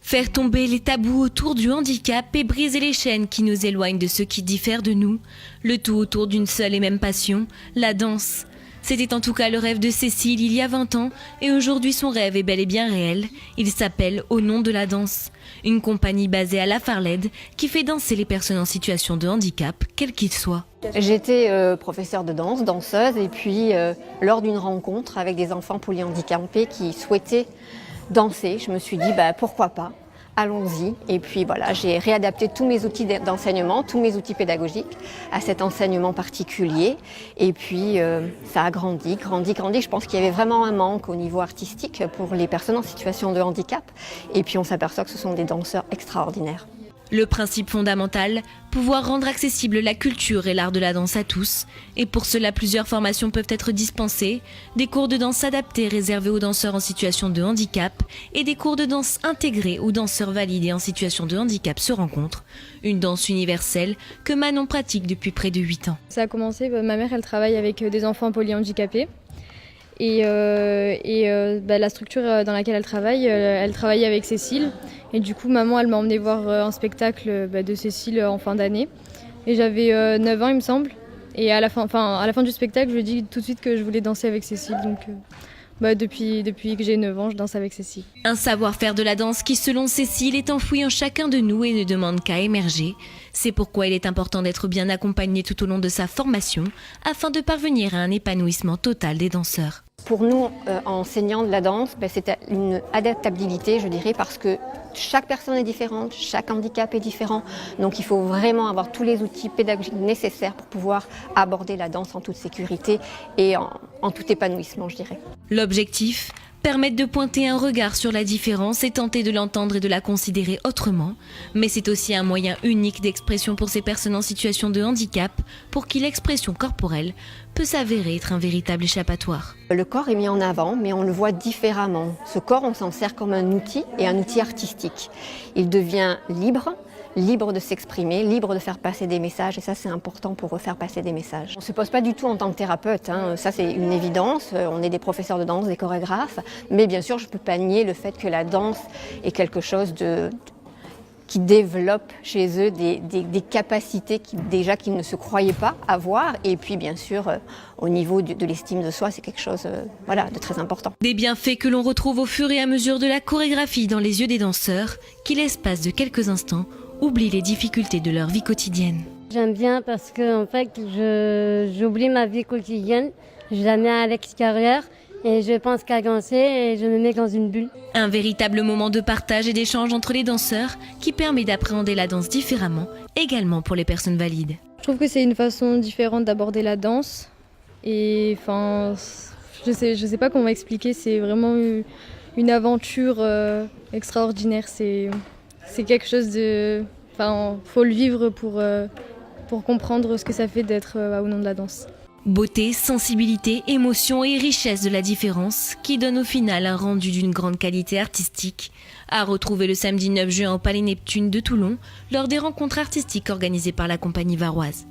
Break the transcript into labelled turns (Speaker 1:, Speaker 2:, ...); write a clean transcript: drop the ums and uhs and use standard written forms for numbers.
Speaker 1: Faire tomber les tabous autour du handicap et briser les chaînes qui nous éloignent de ceux qui diffèrent de nous. Le tout autour d'une seule et même passion, la danse. C'était en tout cas le rêve de Cécile il y a 20 ans et aujourd'hui son rêve est bel et bien réel. Il s'appelle Au nom de la danse. Une compagnie basée à La Farlède qui fait danser les personnes en situation de handicap, quels qu'ils soient.
Speaker 2: J'étais professeure de danse, danseuse et puis lors d'une rencontre avec des enfants polyhandicapés qui souhaitaient danser, je me suis dit pourquoi pas, allons-y. Et puis voilà, j'ai réadapté tous mes outils d'enseignement, tous mes outils pédagogiques à cet enseignement particulier. Et puis ça a grandi. Je pense qu'il y avait vraiment un manque au niveau artistique pour les personnes en situation de handicap. Et puis on s'aperçoit que ce sont des danseurs extraordinaires.
Speaker 1: Le principe fondamental, pouvoir rendre accessible la culture et l'art de la danse à tous. Et pour cela, plusieurs formations peuvent être dispensées, des cours de danse adaptés réservés aux danseurs en situation de handicap et des cours de danse intégrés où danseurs valides et en situation de handicap se rencontrent. Une danse universelle que Manon pratique depuis près de 8 ans.
Speaker 3: Ça a commencé, ma mère elle travaille avec des enfants polyhandicapés. Et la structure dans laquelle elle travaillait avec Cécile. Et du coup, maman, elle m'a emmenée voir un spectacle de Cécile en fin d'année. Et j'avais 9 ans, il me semble. Et à la fin du spectacle, je lui ai dit tout de suite que je voulais danser avec Cécile. Donc, depuis que j'ai 9 ans, je danse avec Cécile.
Speaker 1: Un savoir-faire de la danse qui, selon Cécile, est enfoui en chacun de nous et ne demande qu'à émerger. C'est pourquoi il est important d'être bien accompagné tout au long de sa formation afin de parvenir à un épanouissement total des danseurs.
Speaker 2: Pour nous, enseignants de la danse, c'est une adaptabilité, je dirais, parce que chaque personne est différente, chaque handicap est différent. Donc il faut vraiment avoir tous les outils pédagogiques nécessaires pour pouvoir aborder la danse en toute sécurité et en tout épanouissement, je dirais.
Speaker 1: L'objectif ? Permettre de pointer un regard sur la différence et tenter de l'entendre et de la considérer autrement. Mais c'est aussi un moyen unique d'expression pour ces personnes en situation de handicap, pour qui l'expression corporelle peut s'avérer être un véritable échappatoire.
Speaker 2: Le corps est mis en avant, mais on le voit différemment. Ce corps, on s'en sert comme un outil et un outil artistique. Il devient libre de s'exprimer, libre de faire passer des messages, et ça c'est important pour faire passer des messages. On ne se pose pas du tout en tant que thérapeute, ça c'est une évidence, on est des professeurs de danse, des chorégraphes, mais bien sûr je ne peux pas nier le fait que la danse est quelque chose qui développe chez eux des capacités qu'ils ne se croyaient pas avoir, et puis bien sûr au niveau de l'estime de soi c'est quelque chose de très important.
Speaker 1: Des bienfaits que l'on retrouve au fur et à mesure de la chorégraphie dans les yeux des danseurs, qui l'espace de quelques instants oublient les difficultés de leur vie quotidienne.
Speaker 4: J'aime bien parce que en fait, j'oublie ma vie quotidienne, je la mets à l'extérieur et je pense qu'à danser et je me mets dans une bulle.
Speaker 1: Un véritable moment de partage et d'échange entre les danseurs qui permet d'appréhender la danse différemment, également pour les personnes valides.
Speaker 3: Je trouve que c'est une façon différente d'aborder la danse. Et je sais pas comment expliquer, c'est vraiment une aventure extraordinaire. C'est quelque chose de... faut le vivre pour comprendre ce que ça fait d'être au nom de la danse.
Speaker 1: Beauté, sensibilité, émotion et richesse de la différence qui donne au final un rendu d'une grande qualité artistique. À retrouver le samedi 9 juin au Palais Neptune de Toulon lors des rencontres artistiques organisées par la compagnie varoise.